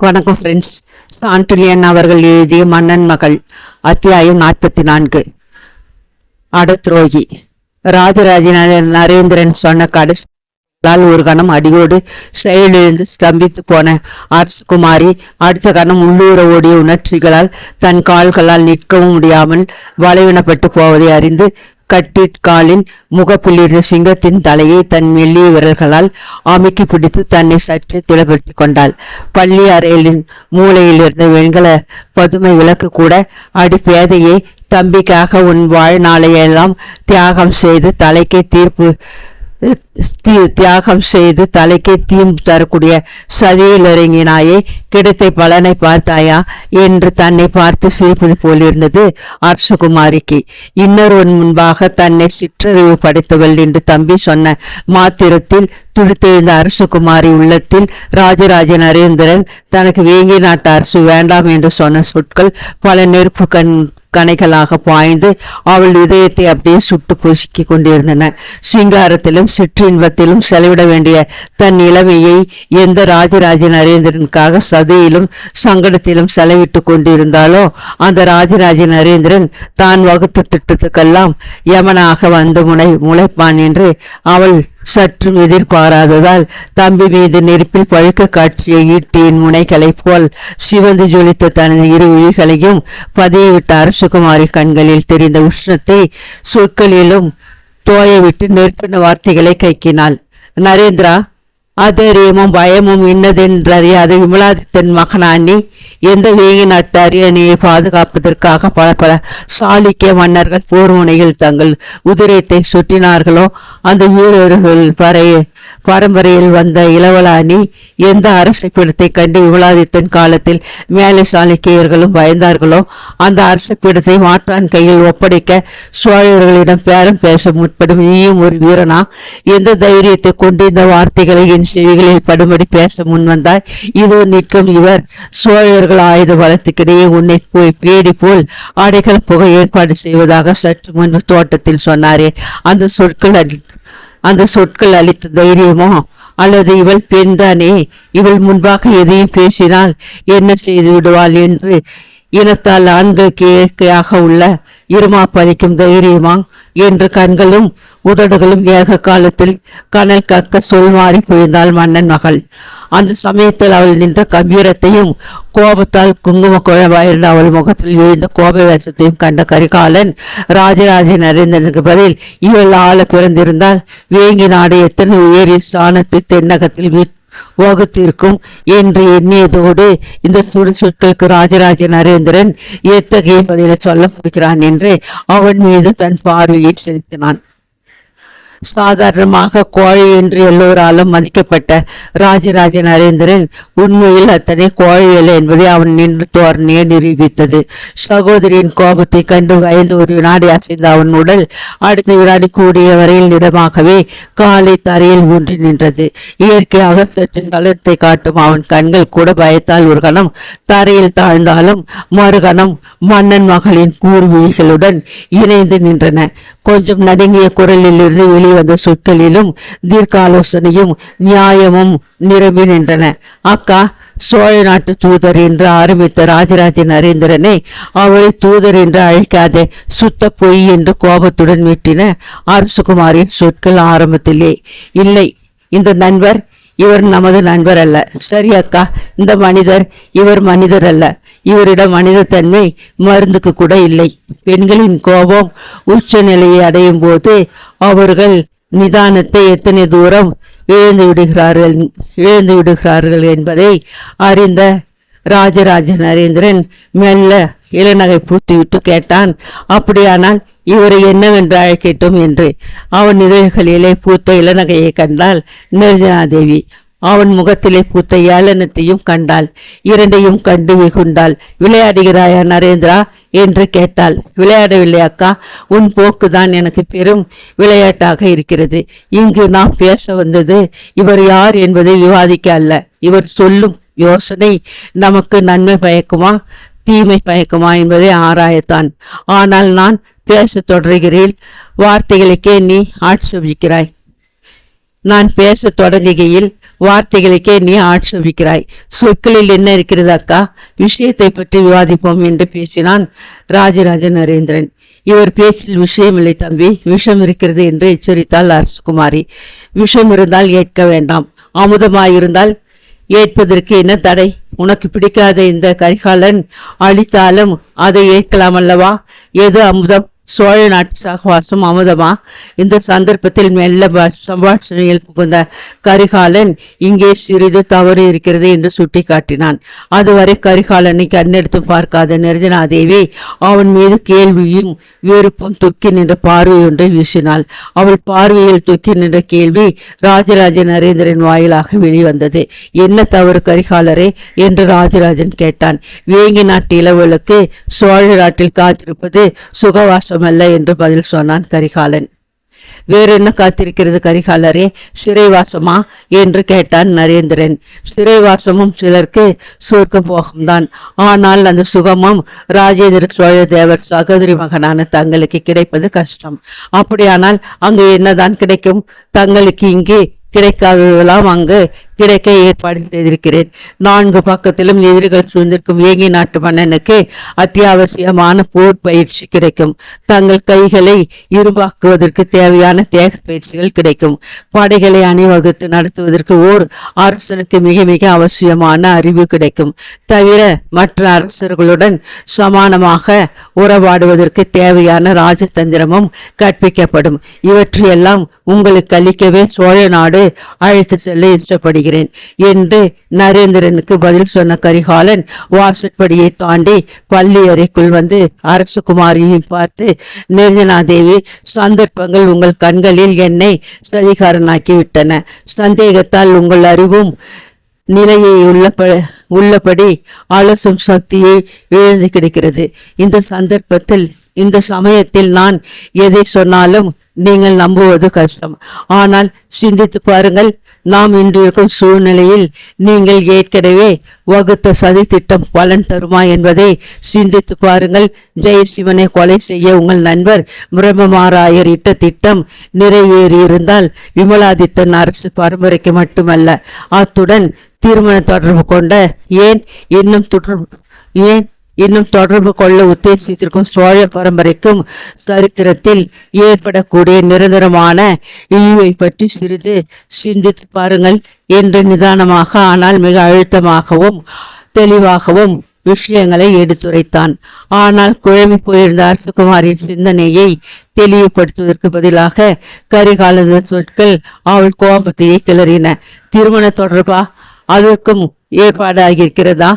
வணக்கம் ஃப்ரெண்ட்ஸ். சாண்டிலியன் அவர்கள் எழுதிய மன்னன் மகள், அத்தியாயம் 44. அடத்ரோகி. ராஜராஜன் நரேந்திரன் சொன்ன கடைசியால் ஒரு கணம் அடியோடு செயலிழந்து ஸ்தம்பித்து போன அரசகுமாரி அடுத்த கணம் உள்ளூர ஓடிய உணர்ச்சிகளால் தன் கால்களால் நிற்கவும் முடியாமல் வளைவினப்பட்டு போவதை அறிந்து கட்டிக்காலின் முகப்பில் இருந்த சிங்கத்தின் தலையை தன் மெல்லிய விரல்களால் அமுக்கி பிடித்து தன்னை சற்றே திடப்படுத்தி கொண்டாள். பள்ளி அறையின் மூலையில் இருந்த வெண்கல பதுமை விளக்கு கூட அடி பேதையே, தம்பிக்காக உன் வாழ்நாளையெல்லாம் தியாகம் செய்து தலைக்கே தீம் தரக்கூடிய சதியில் இறங்கினாயே, கிடைத்த பலனை பார்த்தாயா என்று தன்னை பார்த்து சிரிப்பது போலிருந்தது அரசகுமாரிக்கு. இன்னொருவன் முன்பாக தன்னை சிற்றறிவு படைத்தவள் என்று தம்பி சொன்ன மாத்திரத்தில் துடித்தெழுந்த அரசகுமாரி உள்ளத்தில் ராஜராஜ நரேந்திரன் தனக்கு வேங்கி நாட்டு அரசு வேண்டாம் என்று சொன்ன சொற்கள் பல நெருப்பு கணைகளாக பாய்ந்து அவள் இதயத்தை அப்படியே சுட்டு பொசுக்கி கொண்டிருந்தன. சிங்காரத்திலும் சிற்றின்பத்திலும் செலவிட வேண்டிய தன் இளமையை எந்த ராஜராஜ நரேந்திரனுக்காக சதையிலும் சங்கடத்திலும் செலவிட்டு கொண்டிருந்தாலோ, அந்த ராஜராஜ நரேந்திரன் தான் வகுத்த திட்டத்துக்கெல்லாம் யமனாக வந்து முளைப்பான் என்று அவள் சற்றும் எதிர்பாராததால் தம்பி மீது நெருப்பில் பழுக்க காற்றிய ஈட்டியின் முனைகளைப் போல் சிவந்து ஜொலித்த தனது இரு விழிகளையும் பதியவிட்ட அரசகுமாரி கண்களில் தெரிந்த உஷ்ணத்தை சொற்களிலும் தோயவிட்டு நெருப்பின வார்த்தைகளை கைக்கினாள். நரேந்திரா, ஆதரியமும் பயமும் இன்னதென்றறியாத விமலாதித்தன் மகனானி, எந்த வேங்கி நாட்டு அரியணையை பாதுகாப்பதற்காக பல பல சாளுக்கிய மன்னர்கள் போர் முனையில் தங்கள் உதிரத்தை சுற்றினார்களோ, அந்த வீரர்கள் பரம்பரையில் வந்த இளவலானி எந்த அரசை பீடத்தை கண்டு விமலாதித்தன் காலத்தில் மேலே சாளுக்கியர்களும் பயந்தார்களோ, அந்த அரச பீடத்தை மாற்றான் கையில் ஒப்படைக்க சோழர்களிடம் பேரம் பேச முற்படும் நீயும் ஒரு வீரனா? எந்த தைரியத்தை கொண்டு இந்த வார்த்தைகளை செவிகளில் படும்படி பேச முன்வந்தாய்? இதோ நிற்கும் இவர் சோழர்கள் ஆயுத பலத்துக்கிடையே உன்னை போய் பேடி போல் ஆடைகள் புகை ஏற்பாடு செய்வதாக சற்று முன்பு தோட்டத்தில் சொன்னாரே, அந்த சொற்கள் அளித்த தைரியமோ? அல்லது இவள் பெண்தானே, இவள் முன்பாக எதையும் பேசினால் என்ன செய்து விடுவாள் என்று இனத்தால் ஆண்களுக்கு இயற்கையாக உள்ள இருமாப்பளிக்கும் தைரியமா என்று கண்களும் உதடுகளும் ஏக காலத்தில் கனல் கக்க சொல் மாறி பொழிந்தாள் மன்னன் மகள். அந்த சமயத்தில் அவள் நின்ற கம்பீரத்தையும் கோபத்தால் குங்கும குழம்பாயிருந்த அவள் முகத்தில் எழுந்த கோப வேஷத்தையும் கண்ட கரிகாலன், ராஜராஜ நரேந்திரனுக்கு பதில் இவள் ஆள பிறந்திருந்தால் வேங்கி நாடு எத்தனை உயரிய ஸ்தானத்தை தென்னகத்தில் வகுத்திருக்கும் என்று எண்ணியதோடு இந்த சுடு சொற்களுக்கு ராஜராஜ நரேந்திரன் எத்தகைய பதிலை சொல்ல போகிறான் என்று அவன் மீது தன் பார்வையை செலுத்தினான். சாதாரணமாக கோழை என்று எல்லோராலும் மதிக்கப்பட்ட ராஜராஜ நரேந்திரன் உண்மையில் அத்தனை கோழையல்ல என்பதை அவன் நின்று தோரணையை நிரூபித்தது. சகோதரியின் கோபத்தை கண்டு பயந்து ஒரு வினாடி அசைந்த அவன் உடல் அடுத்த வினாடி கூடிய வரையில் இடமாகவே காலை தரையில் ஊன்றி நின்றது. இயற்கையாக சற்று கலத்தை காட்டும் அவன் கண்கள் கூட பயத்தால் ஒரு கணம் தரையில் தாழ்ந்தாலும் மறுகணம் மன்னன் மகளின் கூர்விழிகளுடன் இணைந்து நின்றன. கொஞ்சம் நடுங்கிய குரலில் இருந்து வெளிவந்த சொற்களிலும் தீர்க்க ஆலோசனையும் நியாயமும் நிரம்பி நின்றன. அக்கா, சோழ நாட்டு தூதர் என்று ஆரம்பித்த ராஜராஜ நரேந்திரனை அவளை தூதர் என்று அழைக்காதே, சுத்த பொய் என்று கோபத்துடன் மீட்டின அரசகுமாரின் சொற்கள் ஆரம்பத்திலே. இல்லை, இந்த நண்பர் இவர் நமது நண்பர் அல்ல. சரி அக்கா, இந்த மனிதர் இவர் மனிதர் அல்ல. இவரிடம் மனித தன்மை மருந்துக்கு கூட இல்லை. பெண்களின் கோபம் உச்ச நிலையை அடையும் போது அவர்கள் நிதானத்தை எத்தனை தூரம் இழந்து விடுகிறார்கள் என்பதை அறிந்த ராஜராஜ நரேந்திரன் மெல்ல இளநகை பூத்துவிட்டு கேட்டான், அப்படியானால் இவரை என்னவென்று அழைக்கட்டும் என்று. அவன் இதழ்களிலே பூத்த இளநகையை கண்டாள் நிரஞ்சனாதேவி. அவன் முகத்திலே பூத்த ஏளனத்தையும் கண்டாள். இரண்டையும் கண்டு வெகுண்டாள். விளையாடுகிறாயா நரேந்திரா என்று கேட்டாள். விளையாடவில்லை அக்கா, உன் போக்குதான் எனக்கு பெரும் விளையாட்டாக இருக்கிறது. இங்கு நாம் பேச வந்தது இவர் யார் என்பதை விவாதிக்க அல்ல. இவர் சொல்லும் யோசனை நமக்கு நன்மை பயக்குமா தீமை பயக்குமா என்பதை ஆராயத்தான். ஆனால் நான் பேச தொடர்கிறேன், வார்த்தைகளுக்கே நீ ஆட்சேபிக்கிறாய். நான் பேச தொடங்குகையில் வார்த்தைகளுக்கே நீ ஆட்சேபிக்கிறாய். சொற்களில் என்ன இருக்கிறது அக்கா? விஷயத்தை பற்றி விவாதிப்போம் என்று பேசினான் ராஜராஜ நரேந்திரன். இவர் பேச்சில் விஷயமில்லை தம்பி, விஷம் இருக்கிறது என்று எச்சரித்தாள் அரசகுமாரி. விஷம் இருந்தால் ஏற்க வேண்டாம், அமுதமாயிருந்தால் ஏற்பதற்கு என்ன தடை? உனக்கு பிடிக்காத இந்த கரிகாலன் அளித்தாலும் அதை ஏற்கலாம் அல்லவா? எது அமுதம்? சோழ நாட்டு சகவாசம் அமுதமா? இந்த சந்தர்ப்பத்தில் மெல்ல சம்பாஷணையில் புகுந்த கரிகாலன் இங்கே சிறிது தவறு இருக்கிறது என்று சுட்டி காட்டினான். அதுவரை கரிகாலனை கண்ணெடுத்து பார்க்காத நிரஞ்சனாதேவி அவன் மீது கேள்வியும் வெறுப்பும் தொக்கி நின்ற பார்வை ஒன்றை வீசினாள். அவள் பார்வையில் தொக்கி நின்ற கேள்வி ராஜராஜ நரேந்திரன் வாயிலாக வெளிவந்தது. என்ன தவறு கரிகாலரே என்று ராஜராஜன் கேட்டான். வேங்கி நாட்டு இளவலுக்கு சோழ நாட்டில் காத்திருப்பது சுகவாசம் அல்ல என்று பதில் சொன்னான் கரிகாலன். வேறு என்ன காத்திருக்கிறது கரிகாலரே? சிறைவாசமா என்று கேட்டான் நரேந்திரன். சிறைவாசமும் சிலருக்கு சொர்க்க போகம்தான். ஆனால் அந்த சுகமும் ராஜேந்திர சோழ தேவர் சகோதரி மகனான தங்களுக்கு கிடைப்பது கஷ்டம். அப்படியானால் அங்கு என்னதான் கிடைக்கும்? தங்களுக்கு இங்கே கிடைக்காததெல்லாம் அங்கு கிடைக்க ஏற்பாடு செய்திருக்கிறேன். 4 பக்கத்திலும் எதிரிகள் சூழ்ந்திருக்கும் வேங்கி நாட்டு மன்னனுக்கு அத்தியாவசியமான போர் பயிற்சி கிடைக்கும். தங்கள் கைகளை இரும்பாக்குவதற்கு தேவையான தேக பயிற்சிகள் கிடைக்கும். படைகளை அணிவகுத்து நடத்துவதற்கு ஓர் அரசனுக்கு மிக மிக அவசியமான அறிவு கிடைக்கும். தவிர மற்ற அரசர்களுடன் சமானமாக உறவாடுவதற்கு தேவையான ராஜதந்திரமும் கற்பிக்கப்படும். இவற்றையெல்லாம் உங்களுக்கு அளிக்கவே சோழ நாடு அழைத்து செல்ல இஷ்டப்படுகிறது என்று நரேந்திரனுக்கு பதில் சொன்ன கரிகாலன் வாசற்படியை தாண்டி பள்ளி அறைக்குள் வந்து அரசகுமாரியும் பார்த்து, நிரஞ்சனாதேவி, சந்தர்ப்பங்கள் உங்கள் கண்களில் என்னை சதிகாரனாக்கி விட்டன. சந்தேகத்தால் உங்கள் அறிவும் நிலையை உள்ளபடி அலசும் சக்தியை இழந்து கிடக்கிறது. இந்த சமயத்தில் நான் எதை சொன்னாலும் நீங்கள் நம்புவது கஷ்டம். ஆனால் சிந்தித்து பாருங்கள். நாம் இன்று இருக்கும் சூழ்நிலையில் நீங்கள் ஏற்கனவே வகுத்த சதி திட்டம் பலன் தருமா என்பதை சிந்தித்து பாருங்கள். ஜெயசிவனை கொலை செய்ய உங்கள் நண்பர் பிரம்மமாராயர் இட்ட திட்டம் நிறைவேறியிருந்தால் விமலாதித்தன் அரசு பரம்பரைக்கு மட்டுமல்ல, அத்துடன் திருமண தொடர்பு கொண்ட ஏன் இன்னும் தொடர்பு கொள்ள உத்தேசித்திருக்கும் சோழ பரம்பரைக்கும் சரித்திரத்தில் ஏற்படக்கூடிய நிரந்தரமான இழிவை பற்றி சிறிது சிந்தித்து பாருங்கள் என்று நிதானமாக ஆனால் மிக அழுத்தமாகவும் தெளிவாகவும் விஷயங்களை எடுத்துரைத்தான். ஆனால் குழம்பி போயிருந்த அரசகுமாரின் சிந்தனையை தெளிவுபடுத்துவதற்கு பதிலாக கரிகாலத சொற்கள் அவள் கோபத்தையே கிளறின. திருமண தொடர்பா? அதற்கும் ஏற்பாடு ஆகியிருக்கிறதா?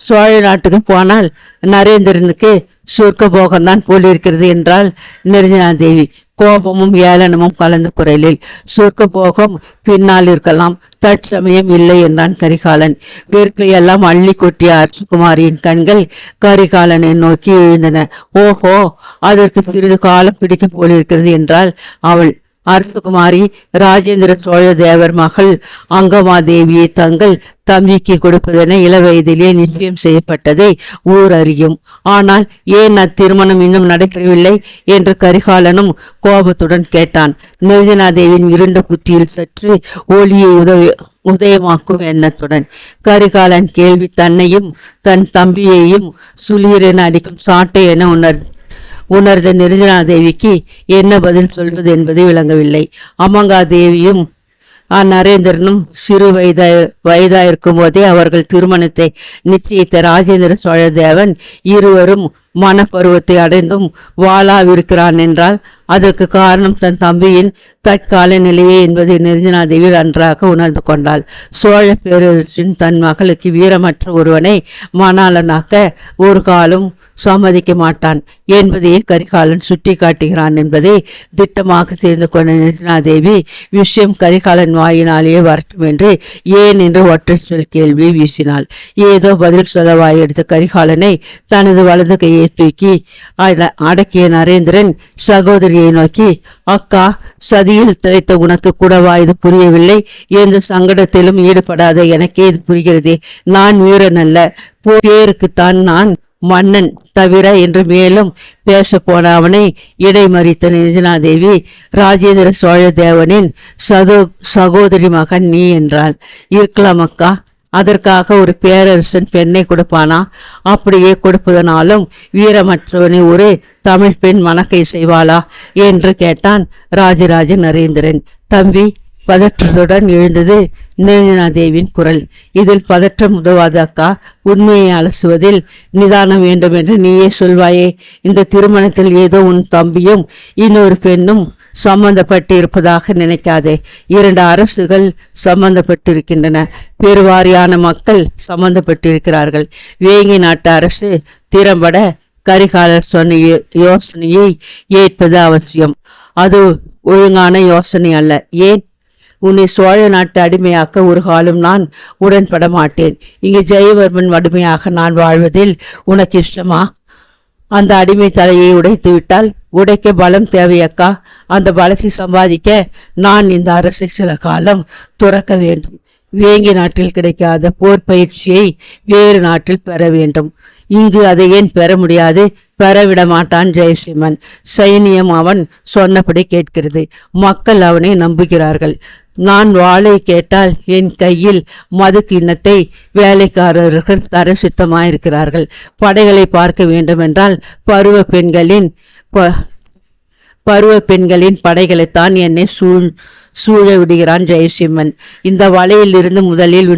சோழ நாட்டுக்கு போனால் நரேந்திரனுக்கு சொர்க்க போகம்தான் போலிருக்கிறது என்றால் நிரஞ்சனாதேவி கோபமும் ஏளனமும் கலந்த குரலில். சொர்க்க போகம் பின்னால் இருக்கலாம், தற்சமயம் இல்லை என்றான் கரிகாலன். வேர்க்கையெல்லாம் அள்ளி கொட்டிய அரசகுமாரியின் கண்கள் கரிகாலனை நோக்கி எழுந்தன. ஓஹோ, அதற்கு சிறிது காலம் பிடிக்க போலிருக்கிறது என்றால் அவள். அரசகுமாரி ராஜேந்திர சோழ தேவர் மகள் அங்கமாதேவியை தங்கள் தம்பிக்கு கொடுப்பதென இளவயதிலே நிச்சயம் செய்யப்பட்டதை ஊர் அறியும். ஆனால் ஏன் அத்திருமணம் இன்னும் நடைபெறவில்லை என்று கரிகாலனும் கோபத்துடன் கேட்டான். நிரஞ்சனாதேவியின் இருண்ட புத்தியில் சற்று ஒளியை உதயமாக்கும் எண்ணத்துடன் கரிகாலன் கேள்வி தன்னையும் தன் தம்பியையும் சுளீரென அடிக்கும் சாட்டை என உணர்ந்த நிரஞ்சனாதேவிக்கு என்ன பதில் சொல்வது என்பது விளங்கவில்லை. அமங்காதேவியும் நரேந்திரனும் சிறு வயதாயிருக்கும் போதே அவர்கள் திருமணத்தை நிச்சயித்த ராஜேந்திர சோழ தேவன் இருவரும் மனப்பருவத்தை அடைந்தும் வாளாவிருக்கிறான் என்றால் அதற்கு காரணம் தன் தம்பியின் தற்கால நிலையே என்பதை நிரஞ்சனாதேவி நன்றாக உணர்ந்து கொண்டாள். சோழ பேரரசின் தன் மகளுக்கு வீரமற்ற ஒருவனை மணாளனாக்க ஒரு காலம் சம்மதிக்க மாட்டான் என்பதையே கரிகாலன் சுட்டி காட்டுகிறான் என்பதை திட்டமாக தெரிந்து கொண்ட நிரஞ்சனாதேவி விஷயம் கரிகாலன் வாயினாலேயே வரட்டும் என்று ஏன் என்று ஒற்றை சொல் கேள்வியை வீசினாள். ஏதோ பதில் சொல்ல வாயெடுத்த கரிகாலனை தனது வலது கையை தூக்கி அடக்கிய நரேந்திரன் சகோதரியை நோக்கி, அக்கா, சதியில் திளைத்த உனக்கு கூடவா இது புரியவில்லை? எந்த சங்கடத்திலும் ஈடுபடாத எனக்கே இது புரிகிறதே. நான் வீரன் அல்ல, பேருக்குத்தான் நான் மன்னன் தவிர என்று மேலும் பேச போன அவனை இடைமறித்த நிரஞ்சனாதேவி, ராஜேந்திர சோழ தேவனின் சகோதரி மகன் நீ என்றாள். இருக்கலாம் அக்கா, அதற்காக ஒரு பேரரசன் பெண்ணை கொடுப்பானா? அப்படியே கொடுப்பதனாலும் வீரமற்றவனை ஒரு தமிழ் பெண் மணக்கை செய்வாளா என்று கேட்டான் ராஜராஜ நரேந்திரன். தம்பி, பதற்றத்துடன் எழுந்தது நிரஞ்சனாதேவியின் குரல். இதில் பதற்றம் உதவாது அக்கா, உண்மையை அலசுவதில் நிதானம் வேண்டும் என்று நீயே சொல்வாயே. இந்த திருமணத்தில் ஏதோ உன் தம்பியும் இன்னொரு பெண்ணும் சம்பந்தப்பட்டு இருப்பதாக நினைக்காதே. 2 அரசுகள் சம்பந்தப்பட்டிருக்கின்றன. பெருவாரியான மக்கள் சம்பந்தப்பட்டிருக்கிறார்கள். வேங்கி நாட்டு அரசு திறம்பட கரிகாலர் சொன்ன யோசனையை ஏற்பது அவசியம். அது ஒழுங்கான யோசனை அல்ல. ஏன்? உன்னை சோழ நாட்டு அடிமையாக்க ஒரு காலம் நான் உடன்பட மாட்டேன். இங்கு ஜெயவர்மன் அடிமையாக நான் வாழ்வதில் உனக்கு இஷ்டமா? அந்த அடிமை தலையை உடைத்து விட்டால் உடைக்க பலம் தேவையக்கா. அந்த பலத்தை சம்பாதிக்க நான் இந்த அரசை சில காலம் துறக்க வேண்டும். வேங்கி நாட்டில் கிடைக்காத போர் பயிற்சியை வேறு நாட்டில் பெற வேண்டும். இங்கு அதை ஏன் பெற முடியாது? பெறவிட மாட்டான் ஜெயசிம்மன். சைனியம் அவன் சொன்னபடி கேட்கிறது. மக்கள் அவனை நம்புகிறார்கள். நான் வாளை கேட்டால் என் கையில் மது கிண்ணத்தை வேலைக்காரர்கள் தர சித்தமாயிருக்கிறார்கள். படைகளை பார்க்க வேண்டுமென்றால் பருவ பெண்களின் படைகளைத்தான் என்னை சூழ விடுகிறான் ஜெயசிம்மன். இந்த வலையில் இருந்து முதலில்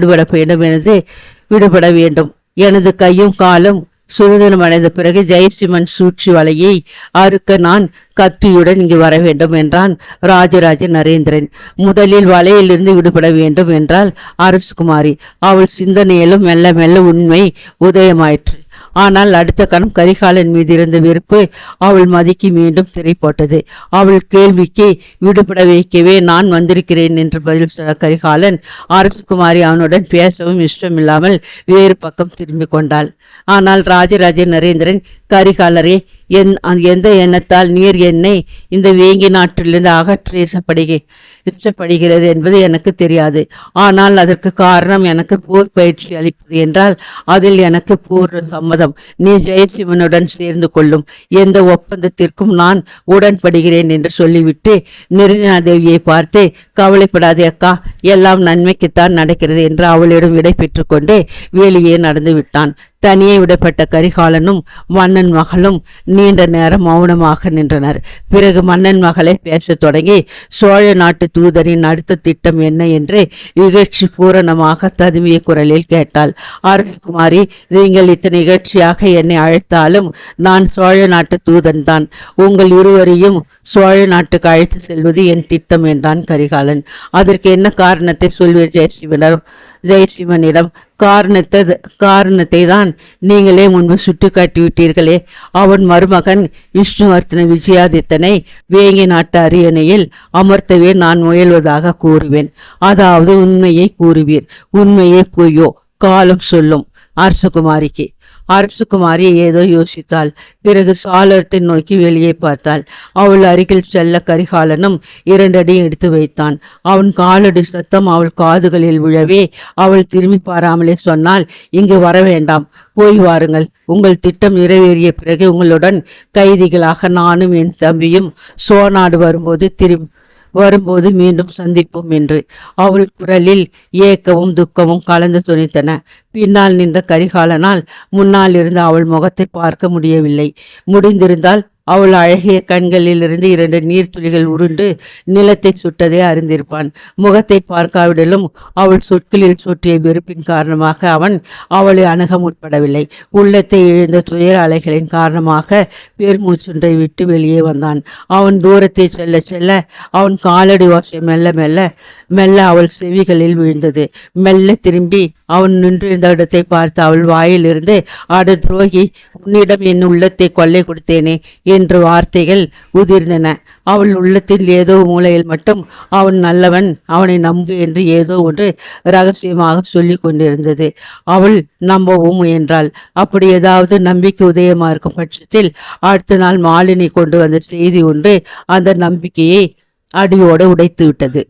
விடுபட வேண்டும். எனது கையும் காலும் சுதந்திரம் அடைந்த பிறகு ஜெயசிம்மன் சூழ்ச்சி வலையை அறுக்க நான் கத்தியுடன் இங்கு வர வேண்டும் என்றான் ராஜராஜ நரேந்திரன். முதலில் வலையிலிருந்து விடுபட வேண்டும் என்றால் அரசகுமாரி. அவள் சிந்தனையிலும் மெல்ல மெல்ல உண்மை உதயமாயிற்று. ஆனால் அடுத்த கணம் கரிகாலன் மீது இருந்த வெறுப்பு அவள் மதிக்கு மீண்டும் திரை போட்டது. அவள் கேள்விக்கு விடுபட வைக்கவே நான் வந்திருக்கிறேன் என்று பதில் சொன்ன கரிகாலன் அரசகுமாரி அவனுடன் பேசவும் இஷ்டமில்லாமல் வேறு பக்கம் திரும்பி கொண்டாள். ஆனால் ராஜராஜ நரேந்திரன், கரிகாலரே, எந்த எண்ணத்தால் நீர் என்னை இந்த வேங்கி நாட்டிலிருந்து அகற்ற இஷ்டப்படுகிறது என்பது எனக்கு தெரியாது. ஆனால் அதற்கு காரணம் எனக்கு போர் பயிற்சி அளிப்பது என்றால் அதில் எனக்கு பூர்ண சம்மதம். நீ ஜெயசிம்மனுடன் சேர்ந்து கொள்ளும் எந்த ஒப்பந்தத்திற்கும் நான் உடன்படுகிறேன் என்று சொல்லிவிட்டு நிரஞ்சனாதேவியை பார்த்து, கவலைப்படாதே அக்கா, எல்லாம் நன்மைக்குத்தான் நடக்கிறது என்று அவளிடம் விடை பெற்று கொண்டே வெளியே நடந்து விட்டான். தனியே விடப்பட்ட கரிகாலனும் மன்னன் மகளும் நீண்ட நேரம் மௌனமாக நின்றனர். பிறகு மன்னன் மகளை பேசத் தொடங்கி சோழ நாட்டு தூதரின் அடுத்த திட்டம் என்ன என்று இகழ்ச்சி பூரணமாக ததுமிய குரலில் கேட்டாள். அரசகுமாரி, நீங்கள் இத்தனை இகழ்ச்சியாக என்னை அழைத்தாலும் நான் சோழ நாட்டு தூதன் தான். உங்கள் இருவரையும் சோழ நாட்டுக்கு அழைத்து செல்வது என் திட்டம் என்றான் கரிகாலன். அதற்கு என்ன காரணத்தை சொல்வீர் ஜெயசிம்மனிடம்? காரணத்தை தான் நீங்களே முன்பு சுட்டி காட்டிவிட்டீர்களே. அவன் மருமகன் விஷ்ணுவர்த்தன விஜயாதித்தனை வேங்கி நாட்டு அரியணையில் அமர்த்தவே நான் முயல்வதாக கூறுவேன். அதாவது உண்மையை கூறுவீர். உண்மையே பொய்யோ காலம் சொல்லும். அரசகுமாரி ஏதோ யோசித்தாள். பிறகு சாளரத்தை நோக்கி வெளியே பார்த்தாள். அவள் அருகில் செல்ல கரிகாலனும் 2 அடி எடுத்து வைத்தான். அவன் காலடி சத்தம் அவள் காதுகளில் விழவே அவள் திரும்பி பாராமலே சொன்னால், இங்கு வர வேண்டாம், போய் வாருங்கள். உங்கள் திட்டம் நிறைவேறிய பிறகு உங்களுடன் கைதிகளாக நானும் என் தம்பியும் சோநாடு வரும்போது மீண்டும் சந்திப்போம் என்று. அவள் குரலில் ஏக்கமும் துக்கமும் கலந்து துணித்தன. பின்னால் நின்ற கரிகாலனால் முன்னால் இருந்து அவள் முகத்தை பார்க்க முடியவில்லை. முடிந்திருந்தால் அவள் அழகிய கண்களிலிருந்து 2 நீர்த்துளிகள் உருண்டு நிலத்தை சுட்டதை அறிந்திருப்பான். முகத்தை பார்க்காவிடலும் அவள் சொற்களில் சொட்டிய வெறுப்பின் காரணமாக அவன் அவளை அணுக முற்படவில்லை. உள்ளத்தை இழந்த துயர அலைகளின் காரணமாக பெருமூச்சொன்றை விட்டு வெளியே வந்தான். அவன் தூரத்தை செல்ல செல்ல அவன் காலடி ஓசை மெல்ல அவள் செவிகளில் விழுந்தது. மெல்ல திரும்பி அவன் நின்றிருந்த இடத்தை பார்த்து அவள் வாயிலிருந்து, அட துரோகி, உன்னிடம் என் உள்ளத்தை கொள்ளை கொடுத்தேனே என்ற வார்த்தைகள் உதிர்ந்தன. அவள் உள்ளத்தில் ஏதோ மூலையில் மட்டும் அவன் நல்லவன், அவனை நம்பு என்று ஏதோ ஒன்று ரகசியமாக சொல்லி கொண்டிருந்தது. அவள் நம்பவும் முயன்றாள். அப்படி ஏதாவது நம்பிக்கை உதயமா இருக்கும் பட்சத்தில் அடுத்த நாள் மாலினி கொண்டு வந்த செய்தி ஒன்று அந்த நம்பிக்கையை அடியோடு உடைத்து விட்டது.